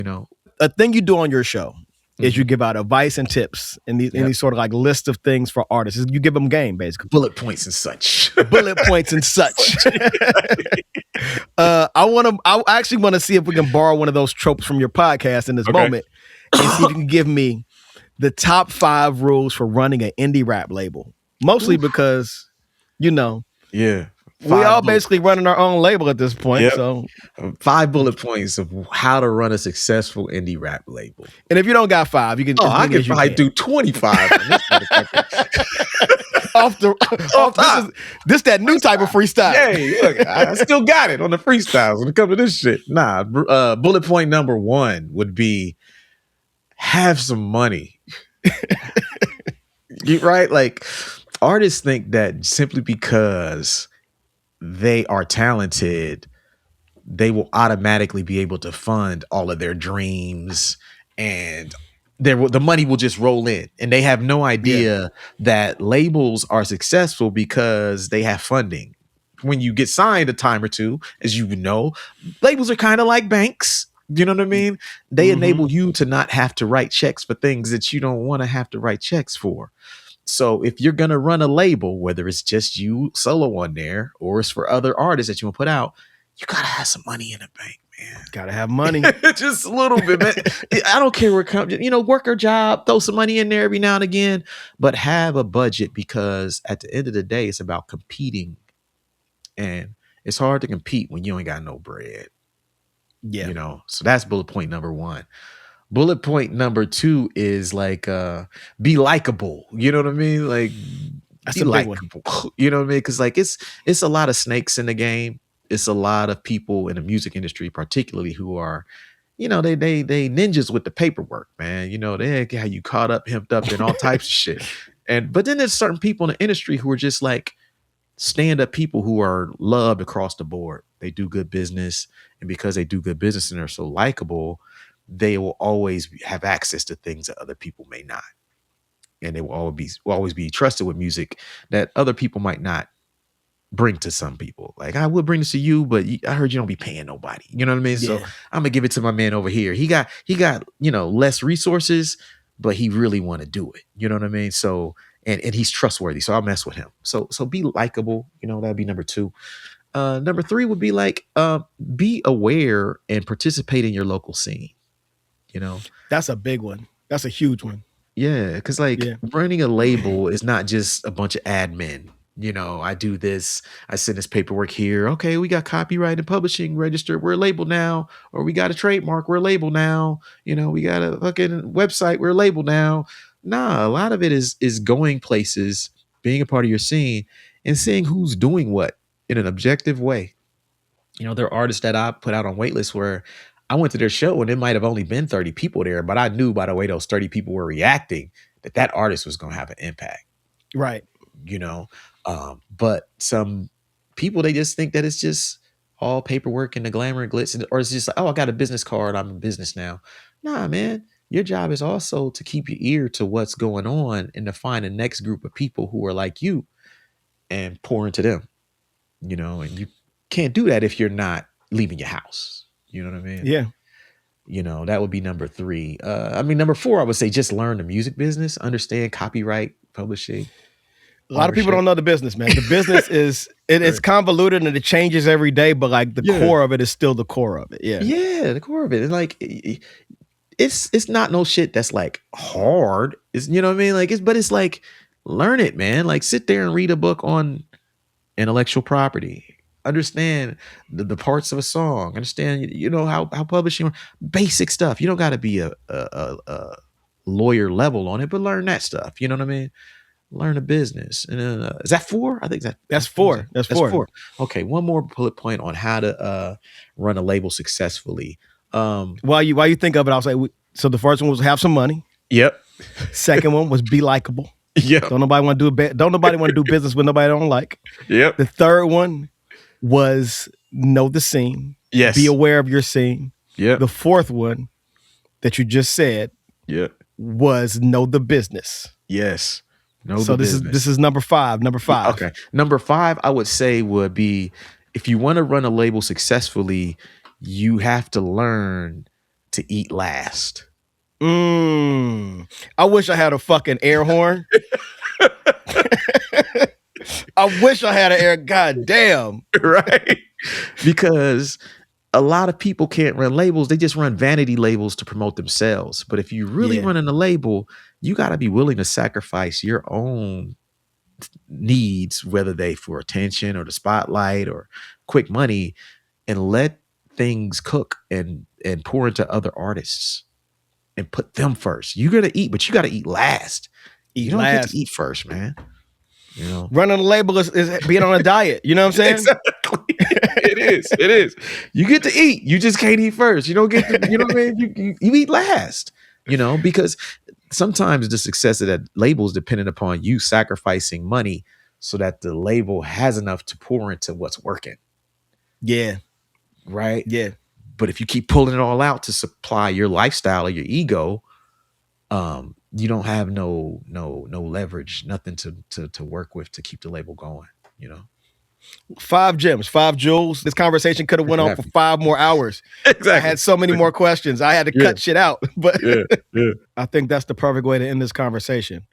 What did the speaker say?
You know, A thing you do on your show is you Mhm. give out advice and tips and Yep. these sort of like list of things for artists. You give them game, basically. Bullet points and such. Bullet points and such. I actually want to see if we can borrow one of those tropes from your podcast in this Okay. moment and see if you can give me the top 5 rules for running an indie rap label. Mostly because, Yeah. we all basically running our own label at this point. Yep. So 5 bullet points of how to run a successful indie rap label. and if you don't got 5, you can. I could probably do 25. on this off this that new type of freestyle. Hey, look, I still got it on the freestyles when it comes to this shit. Nah, bullet point number 1 would be have some money. Right? Like, artists think that simply because they are talented, they will automatically be able to fund all of their dreams, and the money will just roll in. And they have no idea that labels are successful because they have funding. When you get signed a time or two, as you know, labels are kind of like banks. You know what I mean? They enable you to not have to write checks for things that you don't want to have to write checks for. So if you're going to run a label, whether it's just you solo on there or it's for other artists that you want to put out, you got to have some money in the bank, man. Gotta have money. Just a little bit, man. I don't care where it comes, work a job, throw some money in there every now and again, but have a budget, because at the end of the day, it's about competing. And it's hard to compete when you ain't got no bread. Yeah. So that's bullet point number 1. Bullet point number 2 is like be likable. You know what I mean? Like, That's be a big one. likable. You know what I mean? Because like it's a lot of snakes in the game. It's a lot of people in the music industry, particularly, who are, they ninjas with the paperwork, man. They got you caught up, hemmed up, and all types of shit. But then there's certain people in the industry who are just like stand-up people who are loved across the board. They do good business, and because they do good business and they're so likable, they will always have access to things that other people may not. And they will always be trusted with music that other people might not bring to some people. Like, I would bring this to you, but I heard you don't be paying nobody. You know what I mean? So I'm gonna give it to my man over here. He got less resources, but he really want to do it. You know what I mean? So and he's trustworthy. So I'll mess with him. So be likable. That'd be number 2. Number 3 would be like be aware and participate in your local scene. That's a big one. That's a huge one. Yeah, because running a label is not just a bunch of admin. I do this, I send this paperwork here. Okay, we got copyright and publishing registered, we're a label now. Or we got a trademark, we're a label now. We got a fucking website, we're a label now. Nah, a lot of it is going places, being a part of your scene, and seeing who's doing what in an objective way. There are artists that I put out on waitlists where I went to their show and it might have only been 30 people there, but I knew by the way those 30 people were reacting that artist was going to have an impact. Right. But some people, they just think that it's just all paperwork and the glamour and glitz, or it's just like, oh, I got a business card, I'm in business now. Nah, man, your job is also to keep your ear to what's going on and to find the next group of people who are like you and pour into them. And you can't do that if you're not leaving your house. You know what I mean? Yeah. That would be number 3. Number 4, I would say just learn the music business, understand copyright, publishing. A lot of people don't know the business, man. The business it's convoluted and it changes every day, but like the core of it is still the core of it. Yeah. Yeah, the core of it. And like it's not no shit that's like hard. It's, you know what I mean? Like but it's like, learn it, man. Like sit there and read a book on intellectual property. Understand the parts of a song. Understand, how publishing, basic stuff. You don't got to be a lawyer level on it, but learn that stuff. You know what I mean? Learn a business. And is that 4? I think that's 4. That's 4. Okay, one more bullet point on how to run a label successfully. While you think of it, I'll say so. The first one was have some money. Yep. Second one was be likable. Yeah. Don't nobody want to do business with nobody don't like. Yep. The third one was know the scene. Yes. Be aware of your scene. Yeah. The fourth one that you just said was know the business. Yes. So this is number 5. Number 5. Okay. Number 5, I would say, would be, if you want to run a label successfully, you have to learn to eat last. I wish I had a fucking air horn. I wish I had an air. God damn. Right? Because a lot of people can't run labels. They just run vanity labels to promote themselves. But if you really running a label, you got to be willing to sacrifice your own needs, whether they for attention or the spotlight or quick money, and let things cook and pour into other artists and put them first. You're gonna eat, but you got to eat last. You don't get to eat first, man. You know, running a label is being on a diet. You know what I'm saying? Exactly. It is. You get to eat. You just can't eat first. You don't get to, you know what I mean? You eat last, you know, because sometimes the success of that label is dependent upon you sacrificing money so that the label has enough to pour into what's working. Yeah. Right? Yeah. But if you keep pulling it all out to supply your lifestyle or your ego, you don't have no leverage, nothing to work with to keep the label going, you know. 5 gems, 5 jewels. This conversation could have went on for 5 more hours. Exactly. I had so many more questions. I had to cut shit out, but I think that's the perfect way to end this conversation.